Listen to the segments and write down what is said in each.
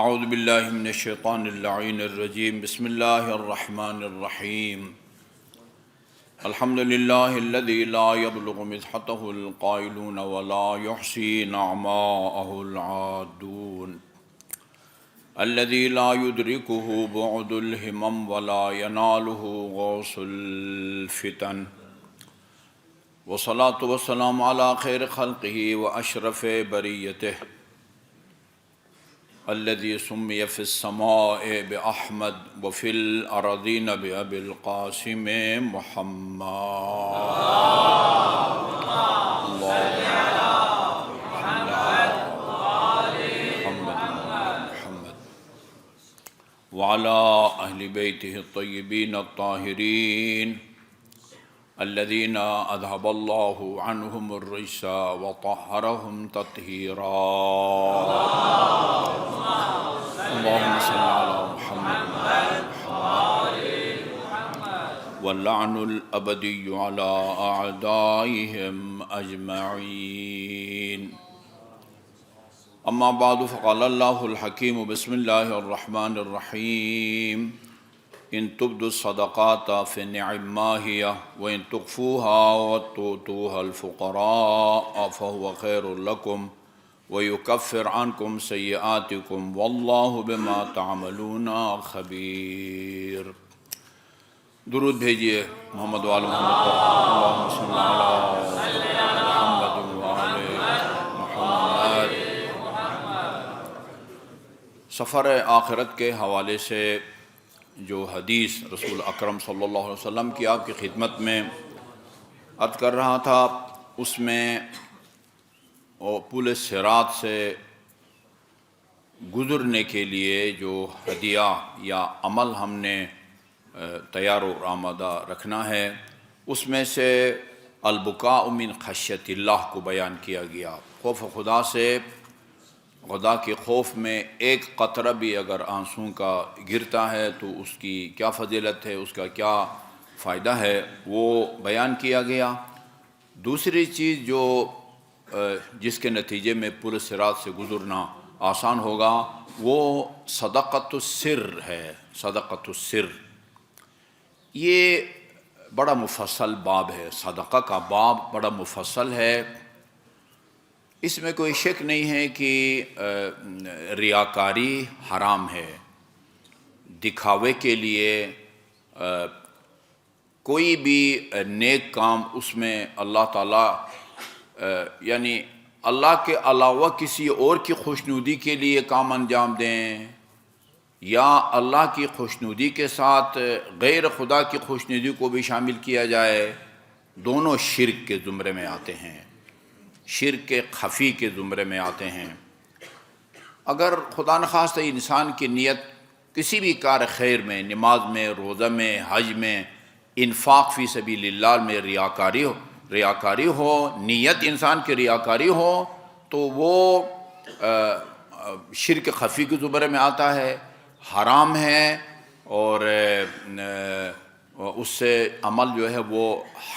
اعوذ باللہ من الشیطان اللعین الرجیم بسم اللہ الرحمن الرحیم الحمد للہ الذی لا یبلغ مدحتہ القائلون ولا یحصی نعماءہ العادون الذی لا یدرکہ بعد الہمم ولا ینالہ غوث الفتن والصلاة والسلام علی خیر خلقہ واشرف بریتہ الذي سمي في السماء بأحمد وفي الأراضين بأبي القاسم محمد وعلى أهل بيته الطيبين الطاهرين الذين أذهب الله عنهم الرجس وطهرهم تطهيرا اللهم صل على محمد واللعن الأبدي على أعدائهم أجمعين أما بعد فقال الله الحكيم بسم الله الرحمن الرحيم إن تبدوا الصدقات فنعما هي وإن تخفوها وتؤتوها الفقراء فهو خير لكم ويكفر عنكم سيئاتكم والله بما تعملون خبير۔ درود بھیجئے محمد وآل محمد پر، اللہم صلی علی محمد وآل محمد۔ سفر آخرت کے حوالے سے جو حدیث رسول اکرم صلی اللہ علیہ وسلم کی آپ کی خدمت میں عرض کر رہا تھا، اس میں پل صراط سے گزرنے کے لیے جو ہدیہ یا عمل ہم نے تیار و آمادہ رکھنا ہے، اس میں سے البکاء من خشیت اللہ کو بیان کیا گیا۔ خوف خدا سے، خدا کے خوف میں ایک قطرہ بھی اگر آنسوں کا گرتا ہے تو اس کی کیا فضیلت ہے، اس کا کیا فائدہ ہے، وہ بیان کیا گیا۔ دوسری چیز جو جس کے نتیجے میں پل صراط سے گزرنا آسان ہوگا، وہ صدقۃ السر ہے۔ صدقۃ السر یہ بڑا مفصل باب ہے، صدقہ کا باب بڑا مفصل ہے۔ اس میں کوئی شک نہیں ہے کہ ریاکاری حرام ہے۔ دکھاوے کے لیے کوئی بھی نیک کام اس میں اللہ تعالیٰ یعنی اللہ کے علاوہ کسی اور کی خوشنودی کے لیے کام انجام دیں یا اللہ کی خوشنودی کے ساتھ غیر خدا کی خوشنودی کو بھی شامل کیا جائے، دونوں شرک کے زمرے میں آتے ہیں، شرک خفی کے زمرے میں آتے ہیں۔ اگر خدا نخواستہ انسان کی نیت کسی بھی کار خیر میں، نماز میں، روزہ میں، حج میں، انفاق فی سبیل اللہ میں ریاکاری ہو، نیت انسان کی ریاکاری ہو، تو وہ شرک خفی کے زمرے میں آتا ہے، حرام ہے، اور اس سے عمل جو ہے وہ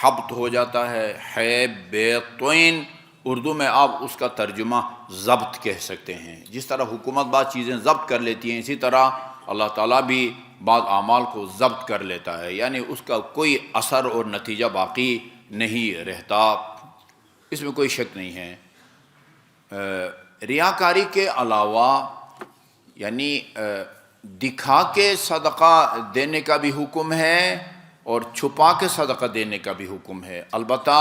حبط ہو جاتا ہے۔ بیطوین اردو میں آپ اس کا ترجمہ ضبط کہہ سکتے ہیں۔ جس طرح حکومت بعض چیزیں ضبط کر لیتی ہیں، اسی طرح اللہ تعالیٰ بھی بعض اعمال کو ضبط کر لیتا ہے، یعنی اس کا کوئی اثر اور نتیجہ باقی نہیں رہتا۔ اس میں کوئی شک نہیں ہے۔ ریاکاری کے علاوہ یعنی دکھا کے صدقہ دینے کا بھی حکم ہے اور چھپا کے صدقہ دینے کا بھی حکم ہے، البتہ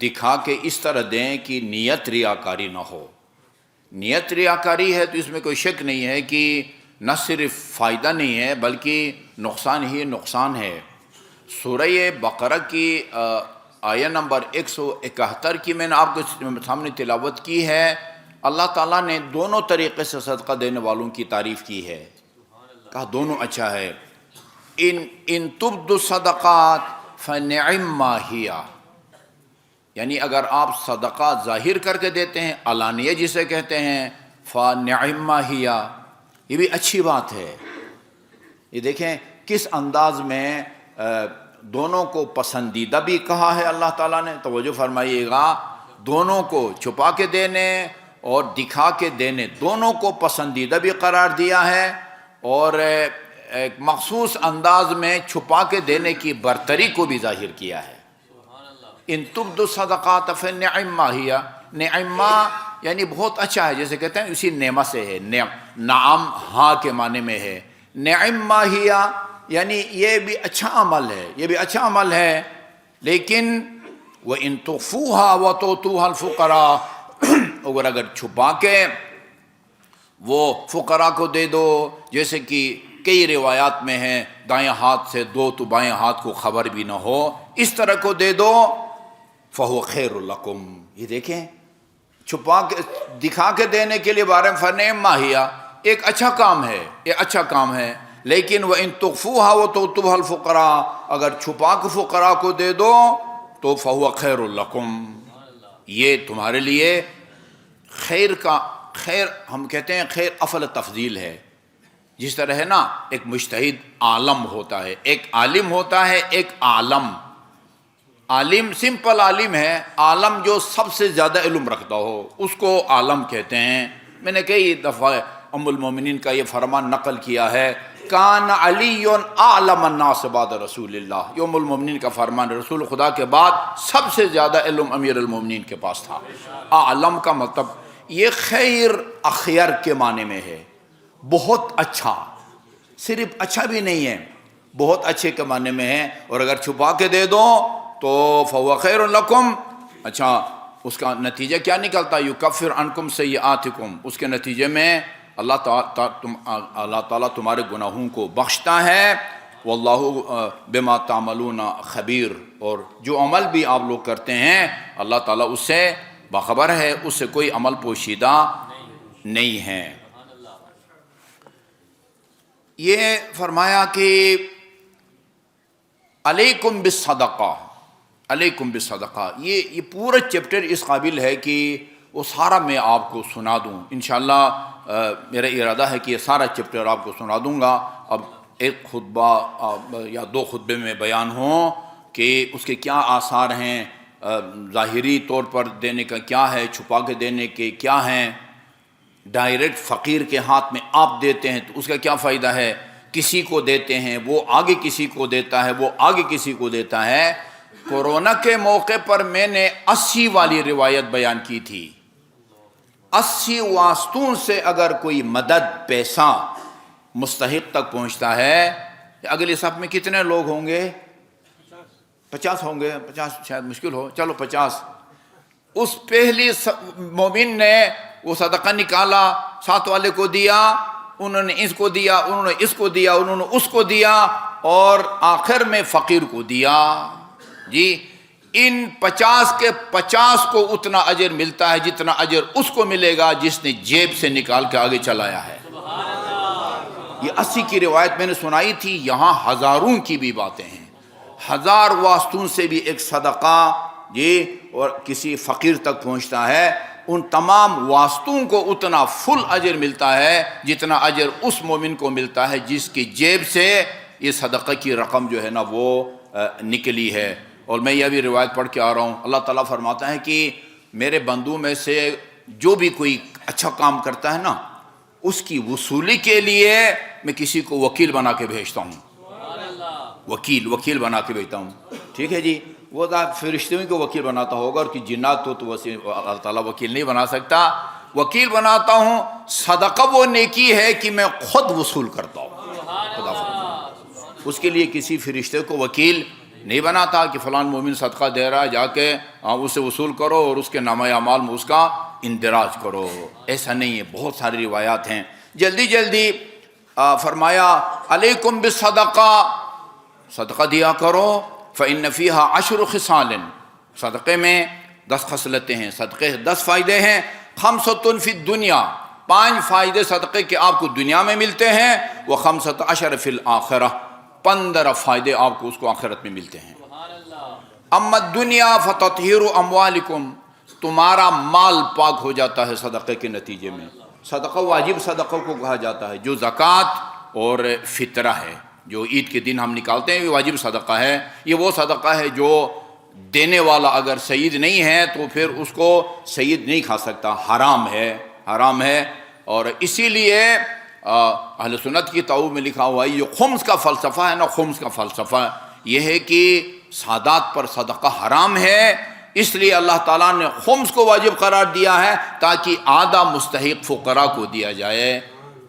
دکھا کے اس طرح دیں کہ نیت ریاکاری نہ ہو۔ نیت ریاکاری ہے تو اس میں کوئی شک نہیں ہے کہ نہ صرف فائدہ نہیں ہے بلکہ نقصان ہی نقصان ہے۔ سورہ بقرہ کی آیہ نمبر 171 کی میں نے آپ کے سامنے تلاوت کی ہے۔ اللہ تعالیٰ نے دونوں طریقے سے صدقہ دینے والوں کی تعریف کی ہے، کہا دونوں اچھا ہے۔ ان تبدوا الصدقات فنعما ہی، یعنی اگر آپ صدقہ ظاہر کر کے دیتے ہیں، علانیہ جسے کہتے ہیں، فنعما ہی، یہ بھی اچھی بات ہے۔ یہ دیکھیں کس انداز میں دونوں کو پسندیدہ بھی کہا ہے اللہ تعالیٰ نے، توجہ فرمائیے گا، دونوں کو چھپا کے دینے اور دکھا کے دینے دونوں کو پسندیدہ بھی قرار دیا ہے، اور ایک مخصوص انداز میں چھپا کے دینے کی برتری کو بھی ظاہر کیا ہے۔ ان تبدوا الصدقات فنعما ہی، نعما یعنی بہت اچھا ہے، جیسے کہتے ہیں اسی نعمت سے ہے، نعم ہاں کے معنی میں ہے، نعما ہی یعنی یہ بھی اچھا عمل ہے، یہ بھی اچھا عمل ہے، لیکن وَإِن تُخْفُوهَا وَتُؤْتُوهَا الْفُقَرَاءَ اگر چھپا کے وہ فقراء کو دے دو، جیسے کہ کئی روایات میں ہے دائیں ہاتھ سے دو تو بائیں ہاتھ کو خبر بھی نہ ہو، اس طرح کو دے دو، فَهُوَ خَيْرٌ لَكُمْ، یہ دیکھیں چھپا کے دکھا کے دینے کے لیے بارے میں فَنِعْمَا ہِیَ، ایک اچھا کام ہے، یہ اچھا کام ہے، لیکن وَإِن تُخْفُوهَا وَتُؤْتُوهَا الْفُقَرَاءَ اگر چھپا کے فقراء کو دے دو تو فَهُوَ خَيْرٌ لَكُمْ، یہ تمہارے لیے خیر کا، خیر ہم کہتے ہیں خیر افضل تفضیل ہے، جس طرح ہے نا ایک مجتہد عالم ہوتا ہے، ایک عالم ہوتا ہے، ایک عالم، عالم سمپل عالم ہے، عالم جو سب سے زیادہ علم رکھتا ہو اس کو عالم کہتے ہیں۔ میں نے کئی دفعہ ام المومنین کا یہ فرمان نقل کیا ہے، کان علی اعلم الناس بعد رسول اللہ، یہ ام المومنین کا فرمان، رسول خدا کے بعد سب سے زیادہ علم امیر المومنین کے پاس تھا۔ عالم کا مطلب یہ خیر اخیر کے معنی میں ہے، بہت اچھا، صرف اچھا بھی نہیں ہے، بہت اچھے کے معنی میں ہے، اور اگر چھپا کے دے دو تو فَهُوَ خَيْرٌ لَكُمْ، اچھا اس کا نتیجہ کیا نکلتا ہے؟ يُكَفِّرْ عَنْكُمْ سَيِّئَاتِكُمْ، اس کے نتیجے میں اللہ تعالیٰ تمہارے گناہوں کو بخشتا ہے، وَاللَّهُ بِمَا تَعْمَلُونَ خبیر، اور جو عمل بھی آپ لوگ کرتے ہیں اللہ تعالیٰ اس سے باخبر ہے، اس سے کوئی عمل پوشیدہ نہیں ہے۔ یہ فرمایا کہ علیکم بالصدقہ، علیکم بالصدقہ، یہ پورا چیپٹر اس قابل ہے کہ وہ سارا میں آپ کو سنا دوں انشاءاللہ۔ میرا ارادہ ہے کہ یہ سارا چیپٹر آپ کو سنا دوں گا، اب ایک خطبہ یا دو خطبے میں بیان ہوں کہ اس کے کیا آثار ہیں، ظاہری طور پر دینے کا کیا ہے، چھپا کے دینے کے کیا ہیں، ڈائریکٹ فقیر کے ہاتھ میں آپ دیتے ہیں تو اس کا کیا فائدہ ہے، کسی کو دیتے ہیں وہ آگے کسی کو دیتا ہے، وہ آگے کسی کو دیتا ہے۔ کورونا کے موقع پر میں نے 80 والی روایت بیان کی تھی، 80 واسطوں سے اگر کوئی مدد پیسہ مستحق تک پہنچتا ہے، اگلے صف میں کتنے لوگ ہوں گے؟ 50 ہوں گے، 50 شاید مشکل ہو، چلو 50۔ اس پہلی مومن نے وہ صدقہ نکالا، ساتھ والے کو دیا، انہوں نے اس کو دیا، انہوں نے اس کو دیا، انہوں نے اس کو دیا، اور آخر میں فقیر کو دیا۔ جی ان 50 کے 50 کو اتنا اجر ملتا ہے جتنا اجر اس کو ملے گا جس نے جیب سے نکال کے آگے چلایا ہے۔ یہ 80 کی روایت میں نے سنائی تھی، یہاں ہزاروں کی بھی باتیں ہیں، 1000 واسطوں سے بھی ایک صدقہ جی اور کسی فقیر تک پہنچتا ہے، ان تمام واسطوں کو اتنا فل اجر ملتا ہے جتنا اجر اس مومن کو ملتا ہے جس کی جیب سے یہ صدقہ کی رقم جو ہے نا وہ نکلی ہے۔ اور میں یہ بھی روایت پڑھ کے آ رہا ہوں، اللہ تعالیٰ فرماتا ہے کہ میرے بندوں میں سے جو بھی کوئی اچھا کام کرتا ہے نا، اس کی وصولی کے لیے میں کسی کو وکیل بنا کے بھیجتا ہوں، وکیل بنا کے بھیجتا ہوں، ٹھیک ہے جی۔ وہ فرشتوں کو وکیل بناتا ہوگا، اور کہ جنات تو اللہ تعالیٰ وکیل نہیں بنا سکتا، وکیل بناتا ہوں۔ صدقہ وہ نیکی ہے کہ میں خود وصول کرتا ہوں، خدا فرماتا، اس کے لیے کسی فرشتے کو وکیل نہیں بناتا کہ فلان مومن صدقہ دے رہا ہے، جا کے اس سے وصول کرو اور اس کے نامہ اعمال میں اس کا اندراج کرو، ایسا نہیں ہے۔ بہت ساری روایات ہیں۔ جلدی فرمایا علیکم بالصدقہ، صدقہ دیا کرو، فإن فیہا 10 خصال، صدقے میں 10 خصلتیں ہیں، صدقے 10 فائدے ہیں۔ 5 فی الدنیا، 5 فائدے صدقے کے آپ کو دنیا میں ملتے ہیں، و15 فی الآخرہ، 15 فائدے آپ کو اس کو آخرت میں ملتے ہیں۔ اما الدنیا فتطہیر اموالکم، تمہارا مال پاک ہو جاتا ہے صدقے کے نتیجے میں۔ صدقہ واجب صدقہ کو کہا جاتا ہے، جو زکوٰۃ اور فطرہ ہے، جو عید کے دن ہم نکالتے ہیں، یہ واجب صدقہ ہے۔ یہ وہ صدقہ ہے جو دینے والا اگر سید نہیں ہے تو پھر اس کو سید نہیں کھا سکتا، حرام ہے، حرام ہے۔ اور اسی لیے اہل سنت کی تعویض میں لکھا ہوا ہے، یہ خمس کا فلسفہ ہے نا، خمس کا فلسفہ یہ ہے کہ سادات پر صدقہ حرام ہے، اس لیے اللہ تعالیٰ نے خمس کو واجب قرار دیا ہے تاکہ آدھا مستحق فقراء کو دیا جائے۔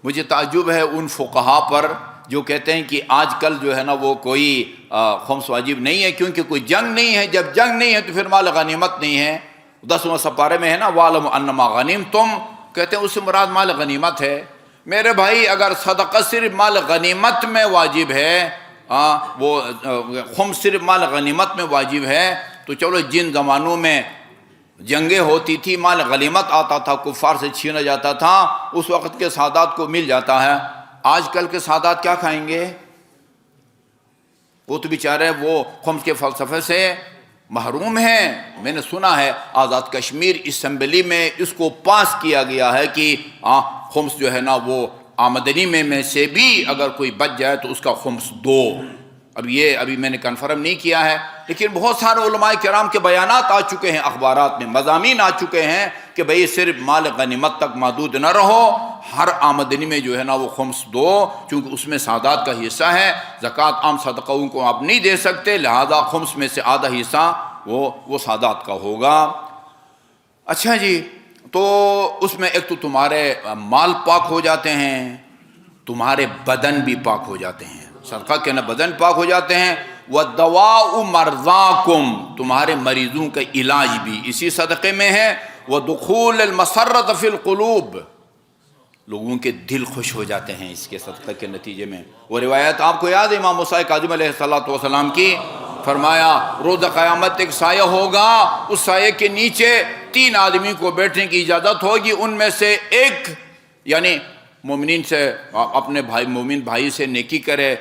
مجھے تعجب ہے ان فقہا پر جو کہتے ہیں کہ آج کل جو ہے نا وہ کوئی خمس واجب نہیں ہے کیونکہ کوئی جنگ نہیں ہے، جب جنگ نہیں ہے تو پھر مال غنیمت نہیں ہے۔ 10واں سپارے میں ہے نا وَاعْلَمُوا أَنَّمَا غَنِمْتُمْ، کہتے ہیں اس سے مراد مال غنیمت ہے۔ میرے بھائی اگر صدقہ صرف مال غنیمت میں واجب ہے، وہ خمس صرف مال غنیمت میں واجب ہے، تو چلو جن زمانوں میں جنگیں ہوتی تھی مال غنیمت آتا تھا، کفار سے چھینا جاتا تھا، اس وقت کے سادات کو مل جاتا ہے۔ آج کل کے سادات کیا کھائیں گے؟ وہ تو بیچارے وہ خمس کے فلسفے سے محروم ہیں۔ میں نے سنا ہے آزاد کشمیر اسمبلی میں اس کو پاس کیا گیا ہے کہ خمس جو ہے نا وہ آمدنی میں سے بھی اگر کوئی بچ جائے تو اس کا خمس دو۔ ابھی میں نے کنفرم نہیں کیا ہے، لیکن بہت سارے علماء کرام کے بیانات آ چکے ہیں، اخبارات میں مضامین آ چکے ہیں کہ بھئی صرف مال غنیمت تک محدود نہ رہو، ہر آمدنی میں جو ہے نا وہ خمس دو، چونکہ اس میں سادات کا حصہ ہے۔ زکوٰۃ عام صدقوں کو آپ نہیں دے سکتے، لہذا خمس میں سے آدھا حصہ وہ سادات کا ہوگا۔ اچھا جی، تو اس میں ایک تو تمہارے مال پاک ہو جاتے ہیں، تمہارے بدن بھی پاک ہو جاتے ہیں، صدقہ کے نا بدن پاک ہو جاتے ہیں۔ وَدَوَاءُ مَرْضَاكُمْ، تمہارے مریضوں کا علاج بھی اسی صدقے میں ہے۔ وَدُخُولِ الْمَسَرَّةِ فِي الْقُلُوبِ، لوگوں کے دل خوش ہو جاتے ہیں اس کے صدقے کے نتیجے میں۔ وہ روایت آپ کو یاد ہے امام موسیٰ کاظم علیہ السلام کی، فرمایا روز قیامت ایک سایہ ہوگا، اس سایہ کے نیچے 3 آدمی کو بیٹھنے کی اجازت ہوگی، ان میں سے ایک یعنی مومنین سے اپنے مومن بھائی سے نیکی کرے،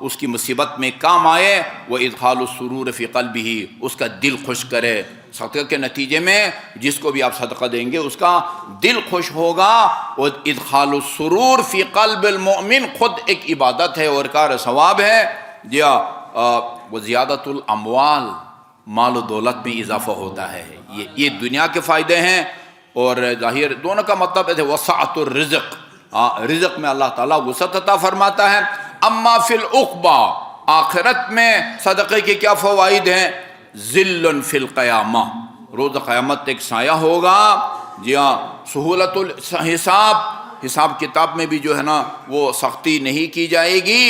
اس کی مصیبت میں کام آئے، وہ ادخال السرور فی قلبہ، اس کا دل خوش کرے۔ صدقہ کے نتیجے میں جس کو بھی آپ صدقہ دیں گے اس کا دل خوش ہوگا۔ اور ادخال السرور فی قلب المؤمن خود ایک عبادت ہے اور کار ثواب ہے۔ وہ زیادت الاموال، مال و دولت میں اضافہ ہوتا ہے، یہ دنیا کے فائدے ہیں، اور ظاہر دونوں کا مطلب ہے وسعت الرزق، رزق میں اللہ تعالیٰ وسعت عطا فرماتا ہے۔ اما فی العقبہ، آخرت میں صدقے کے کیا فوائد ہیں؟ ذل فی القیامہ، روز قیامت ایک سایہ ہوگا، جی ہاں، سہولت الحساب، حساب کتاب میں بھی جو ہے نا وہ سختی نہیں کی جائے گی۔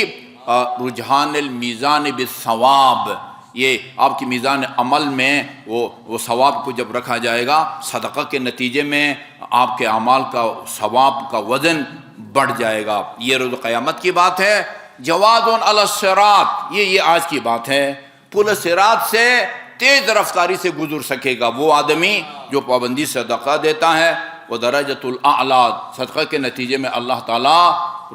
رجحان المیزان بالثواب، یہ آپ کی میزان عمل میں وہ ثواب کو جب رکھا جائے گا، صدقہ کے نتیجے میں آپ کے اعمال کا ثواب کا وزن بڑھ جائے گا۔ یہ روز قیامت کی بات ہے۔ جواد علی الصراط، یہ آج کی بات ہے، پل صراط سے تیز رفتاری سے گزر سکے گا وہ آدمی جو پابندی سے صدقہ دیتا ہے۔ وہ درجۃ الاعلیٰ، صدقہ کے نتیجے میں اللہ تعالیٰ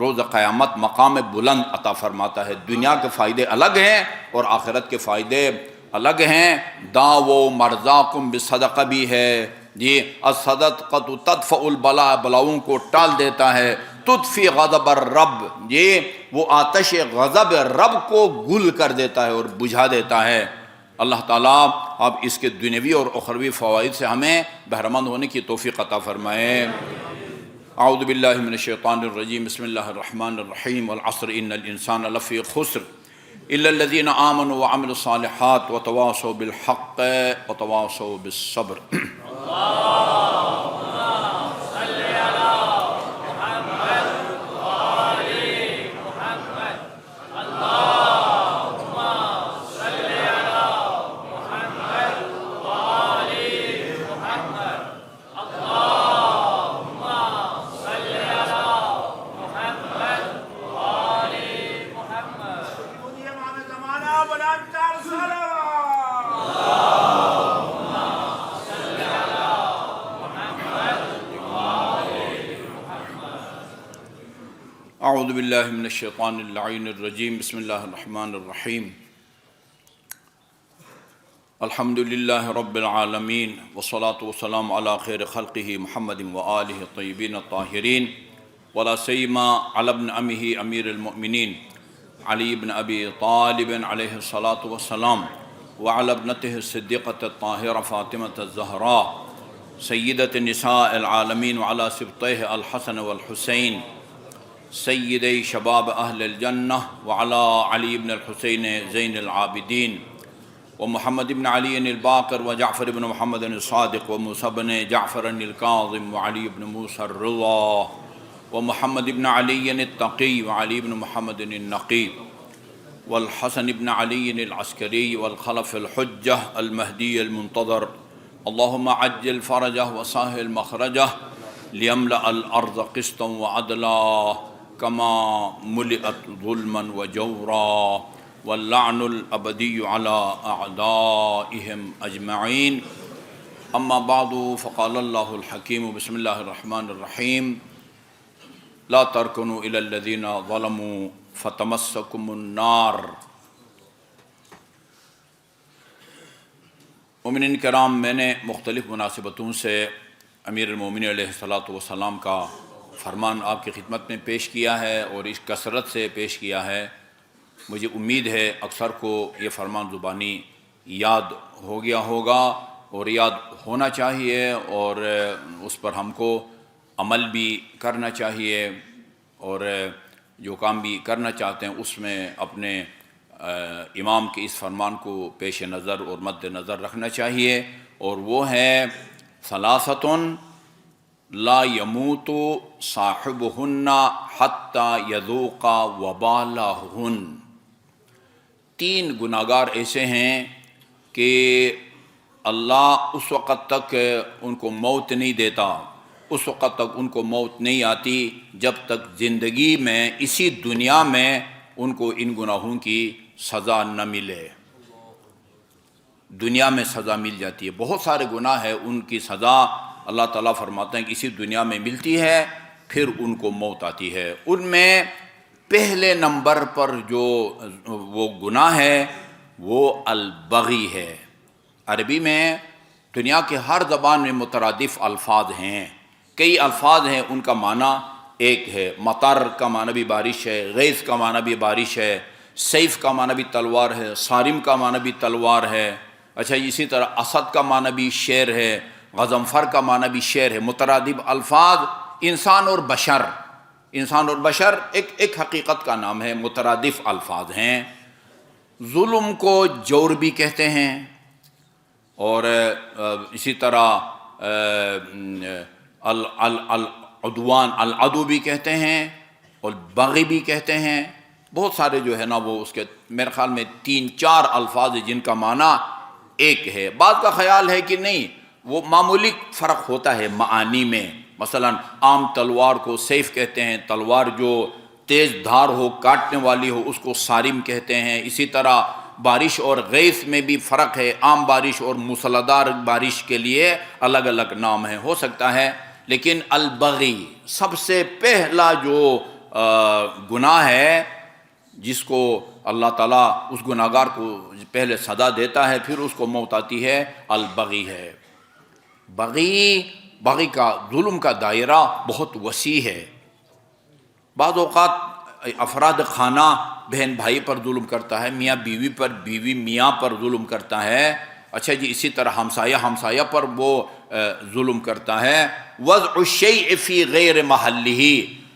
روز قیامت مقام بلند عطا فرماتا ہے۔ دنیا کے فائدے الگ ہیں اور آخرت کے فائدے الگ ہیں۔ داؤ مرضاکم بالصدقہ بھی ہے، یہ الصدقۃ تدفع البلاء، بلاؤں کو ٹال دیتا ہے۔ تطفی غضب الرب، یہ وہ آتش غضب رب کو گل کر دیتا ہے اور بجھا دیتا ہے۔ اللہ تعالیٰ اب اس کے دنیوی اور اخروی فوائد سے ہمیں بہرمند ہونے کی توفیق عطا فرمائے۔ اعوذ باللہ من الشیطان الرجیم، بسم اللہ الرحمن الرحیم۔ والعصر ان الانسان لفی خسر الا الذین آمنوا وعملوا الصالحات وتواصوا بالحق وتواصوا بالصبر۔ اعوذ باللہ من الشیطان اللعین الرجیم، بسم اللہ الرحمن الرحیم۔ الحمدللہ رب العالمین، والصلاة والسلام علی خیر خلقہ محمد وآلہ الطیبین الطاہرین، ولا سیما علی ابن امہ امیر المؤمنین علی بن ابی طالب علیہ الصلاة والسلام، وعلى ابنته الصديقة الطاهرة فاطمة الزهراء سيدة نساء العالمين وعلى سبطيه الحسن والحسين سيدي شباب أهل الجنة وعلى علي بن الحسين زين العابدين ومحمد بن علي الباقر وجعفر بن محمد الصادق وموسى بن جعفر الكاظم وعلي بن موسى الرضا ومحمد بن علي التقي وعلي بن محمد النقي والحسن بن علي العسكري والخلف الحجة المهدي المنتظر اللهم عجل فرجه وسهل مخرجه ليملأ الأرض قسطا وعدلا كما ملئت ظلما وجورا واللعن الأبدي على أعدائهم أجمعين أما بعد فقال الله الحكيم بسم الله الرحمن الرحيم لا تركنوا إلى الذين ظلموا فتمسكم النار. مومنین کرام، میں نے مختلف مناسبتوں سے امیر المومنین علیہ الصلاۃ والسلام کا فرمان آپ کی خدمت میں پیش کیا ہے اور اس کثرت سے پیش کیا ہے. مجھے امید ہے اکثر کو یہ فرمان زبانی یاد ہو گیا ہوگا اور یاد ہونا چاہیے اور اس پر ہم کو عمل بھی کرنا چاہیے اور جو کام بھی کرنا چاہتے ہیں اس میں اپنے امام کے اس فرمان کو پیش نظر اور مد نظر رکھنا چاہیے، اور وہ ہے ثلاثۃ لا يموت صاحبہن حتی یذوق وبالہن. 3 گناہگار ایسے ہیں کہ اللہ اس وقت تک ان کو موت نہیں دیتا، اس وقت تک ان کو موت نہیں آتی جب تک زندگی میں اسی دنیا میں ان کو ان گناہوں کی سزا نہ ملے. دنیا میں سزا مل جاتی ہے، بہت سارے گناہ ہیں ان کی سزا اللہ تعالیٰ فرماتے ہیں کہ اسی دنیا میں ملتی ہے، پھر ان کو موت آتی ہے. ان میں پہلے نمبر پر جو وہ گناہ ہے وہ البغی ہے. عربی میں دنیا کے ہر زبان میں مترادف الفاظ ہیں، کئی الفاظ ہیں، ان کا معنی ایک ہے. مطر کا معنی بھی بارش ہے، غیث کا معنی بھی بارش ہے، سیف کا معنی بھی تلوار ہے، صارم کا معنی بھی تلوار ہے. اچھا، اسی طرح اسد کا معنی بھی شیر ہے، غضنفر کا معنی بھی شیر ہے. مترادف الفاظ انسان اور بشر، انسان اور بشر ایک حقیقت کا نام ہے، مترادف الفاظ ہیں. ظلم کو جور بھی کہتے ہیں اور اسی طرح العدوان العدو بھی کہتے ہیں اور بغی بھی کہتے ہیں. بہت سارے جو ہے نا وہ اس کے میرے خیال میں 3-4 الفاظ ہیں جن کا معنی ایک ہے. بعض کا خیال ہے کہ نہیں، وہ معمولی فرق ہوتا ہے معانی میں. مثلا عام تلوار کو سیف کہتے ہیں، تلوار جو تیز دھار ہو، کاٹنے والی ہو، اس کو صارم کہتے ہیں. اسی طرح بارش اور غیث میں بھی فرق ہے، عام بارش اور موسلادھار بارش کے لیے الگ الگ نام ہیں، ہو سکتا ہے. لیکن البغی سب سے پہلا جو گناہ ہے جس کو اللہ تعالیٰ اس گناہگار کو پہلے سزا دیتا ہے پھر اس کو موت آتی ہے، البغی ہے. بغی کا ظلم کا دائرہ بہت وسیع ہے. بعض اوقات افراد خانہ بہن بھائی پر ظلم کرتا ہے، میاں بیوی پر، بیوی میاں پر ظلم کرتا ہے. اچھا جی، اسی طرح ہمسایہ پر وہ ظلم کرتا ہے. وضع الشیء فی غیر محلہ،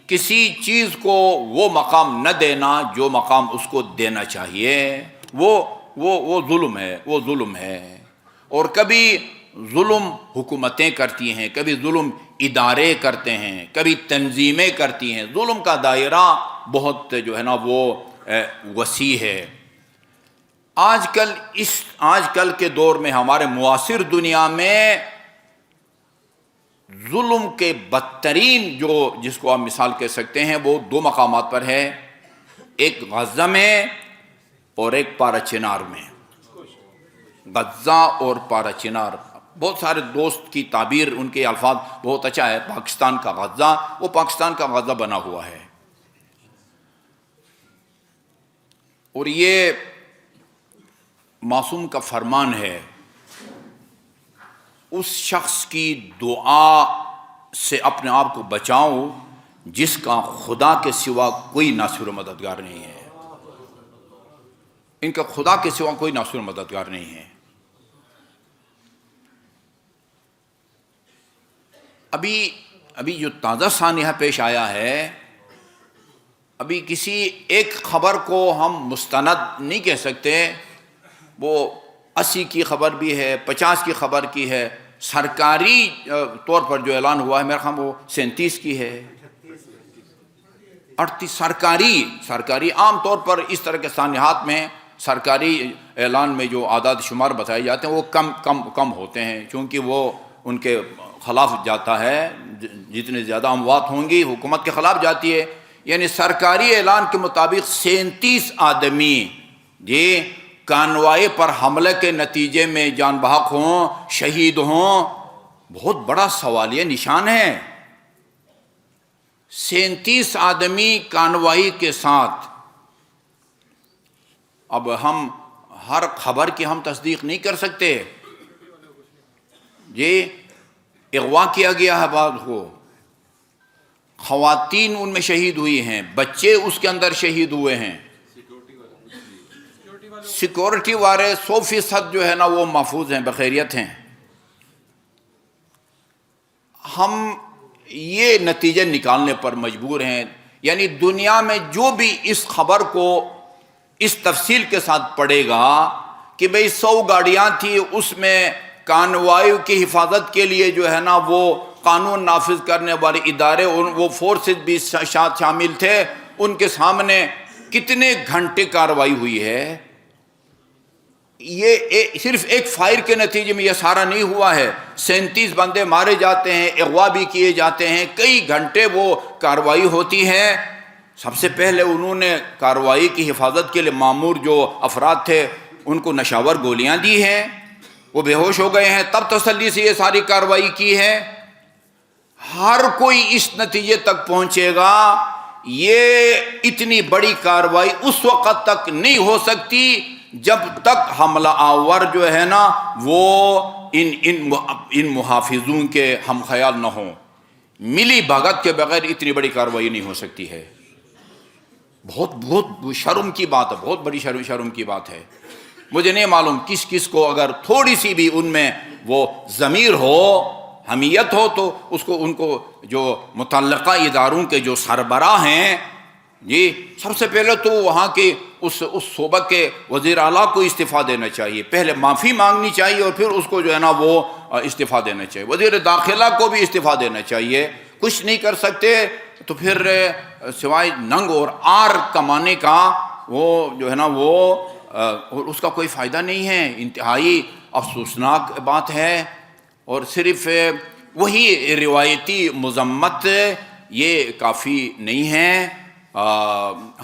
کسی چیز کو وہ مقام نہ دینا جو مقام اس کو دینا چاہیے، وہ ظلم ہے، وہ ظلم ہے. اور کبھی ظلم حکومتیں کرتی ہیں، کبھی ظلم ادارے کرتے ہیں، کبھی تنظیمیں کرتی ہیں. ظلم کا دائرہ بہت جو ہے نا وہ وسیع ہے. آج کل کے دور میں ہمارے معاصر دنیا میں ظلم کے بدترین جس کو آپ مثال کہہ سکتے ہیں وہ 2 مقامات پر ہے، ایک غزہ میں اور ایک پارا چنار میں. غزہ اور پارا چنار، بہت سارے دوست کی تعبیر ان کے الفاظ بہت اچھا ہے. پاکستان کا غزہ، وہ پاکستان کا غزہ بنا ہوا ہے. اور یہ معصوم کا فرمان ہے، اس شخص کی دعا سے اپنے آپ کو بچاؤ جس کا خدا کے سوا کوئی ناصر و مددگار نہیں ہے. ان کا خدا کے سوا کوئی ناصر مددگار نہیں ہے۔ ابھی جو تازہ سانحہ پیش آیا ہے، ابھی کسی ایک خبر کو ہم مستند نہیں کہہ سکتے، وہ 80 کی خبر بھی ہے، 50 کی خبر کی ہے، سرکاری طور پر جو اعلان ہوا ہے میرا خیال وہ 37 کی ہے، 38 سرکاری عام طور پر اس طرح کے سانحات میں سرکاری اعلان میں جو اعداد شمار بتائے جاتے ہیں وہ کم ہوتے ہیں، چونکہ وہ ان کے خلاف جاتا ہے، جتنے زیادہ اموات ہوں گی حکومت کے خلاف جاتی ہے۔ یعنی سرکاری اعلان کے مطابق 37 آدمی کانوائے پر حملے کے نتیجے میں جان بحق ہوں، شہید ہوں، بہت بڑا سوالیہ نشان ہے۔ 37 آدمی کانوائی کے ساتھ۔ اب ہم ہر خبر کی ہم تصدیق نہیں کر سکتے، اغوا کیا گیا ہے بعض کو، خواتین ان میں شہید ہوئی ہیں، بچے اس کے اندر شہید ہوئے ہیں، سیکورٹی والے 100% جو ہے نا وہ محفوظ ہیں، بخیریت ہیں۔ ہم یہ نتیجے نکالنے پر مجبور ہیں، یعنی دنیا میں جو بھی اس خبر کو اس تفصیل کے ساتھ پڑھے گا کہ بھئی 100 گاڑیاں تھی، اس میں کانوائیوں کی حفاظت کے لیے جو ہے نا وہ قانون نافذ کرنے والے ادارے وہ فورسز بھی شامل تھے، ان کے سامنے کتنے گھنٹے کارروائی ہوئی ہے۔ یہ صرف ایک فائر کے نتیجے میں یہ سارا نہیں ہوا ہے، 37 بندے مارے جاتے ہیں، اغوا بھی کیے جاتے ہیں، کئی گھنٹے وہ کارروائی ہوتی ہے۔ سب سے پہلے انہوں نے کارروائی کی حفاظت کے لیے مامور جو افراد تھے ان کو نشاور گولیاں دی ہیں، وہ بے ہوش ہو گئے ہیں، تب تسلی سے یہ ساری کارروائی کی ہے۔ ہر کوئی اس نتیجے تک پہنچے گا یہ اتنی بڑی کارروائی اس وقت تک نہیں ہو سکتی جب تک حملہ آور جو ہے نا وہ ان محافظوں کے ہم خیال نہ ہوں۔ ملی بھگت کے بغیر اتنی بڑی کارروائی نہیں ہو سکتی ہے۔ بہت شرم کی بات ہے، بہت بڑی شرم کی بات ہے۔ مجھے نہیں معلوم کس کو اگر تھوڑی سی بھی ان میں وہ ضمیر ہو، حمیت ہو، تو ان کو جو متعلقہ اداروں کے جو سربراہ ہیں سب سے پہلے تو وہاں کے اس صوبہ کے وزیر اعلیٰ کو استعفیٰ دینا چاہیے، پہلے معافی مانگنی چاہیے اور پھر اس کو جو ہے نا وہ استعفیٰ دینا چاہیے، وزیر داخلہ کو بھی استعفیٰ دینا چاہیے۔ کچھ نہیں کر سکتے تو پھر سوائے ننگ اور آر کمانے کا وہ جو ہے نا وہ اور اس کا کوئی فائدہ نہیں ہے۔ انتہائی افسوسناک بات ہے، اور صرف وہی روایتی مذمت یہ کافی نہیں ہے۔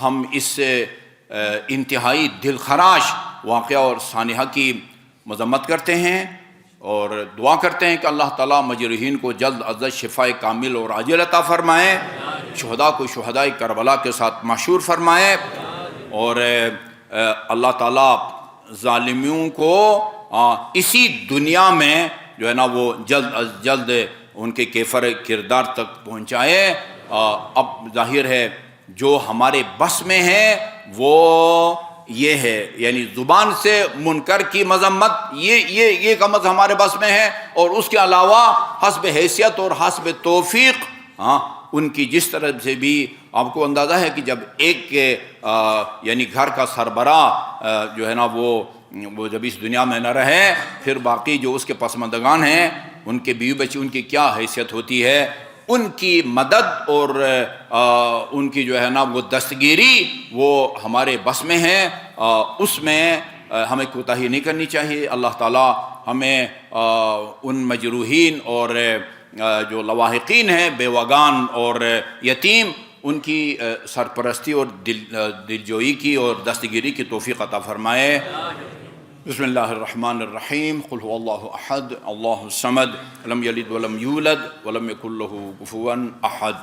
ہم اس انتہائی دلخراش واقعہ اور سانحہ کی مذمت کرتے ہیں اور دعا کرتے ہیں کہ اللہ تعالیٰ مجروحین کو جلد از جلد شفاء کامل اور عاجل عطا فرمائے، شہداء کو شہداء کربلا کے ساتھ محشور فرمائے، اور اللہ تعالیٰ ظالموں کو اسی دنیا میں جو ہے نا وہ جلد از جلد ان کے کیفر کردار تک پہنچائے۔ اب ظاہر ہے جو ہمارے بس میں ہے وہ یہ ہے، یعنی زبان سے منکر کی مذمت یہ کم از ہمارے بس میں ہے، اور اس کے علاوہ حسب حیثیت اور حسب توفیق ان کی جس طرح سے بھی آپ کو اندازہ ہے کہ جب ایک یعنی گھر کا سربراہ جو ہے نا وہ جب اس دنیا میں نہ رہے، پھر باقی جو اس کے پسماندگان ہیں ان کے بیوی بچے ان کی کیا حیثیت ہوتی ہے۔ ان کی مدد اور ان کی جو ہے نا وہ دستگیری وہ ہمارے بس میں ہے، اس میں ہمیں کوتاہی نہیں کرنی چاہیے۔ اللہ تعالیٰ ہمیں ان مجروحین اور جو لواحقین ہیں بیوگان اور یتیم ان کی سرپرستی اور دلجوئی کی اور دستگیری کی توفیق عطا فرمائے۔ بسم اللہ الرحمن الرحیم، قل هو اللہ احد اللہ الصمد لم یلد ولم یولد ولم یکن له کفوا احد۔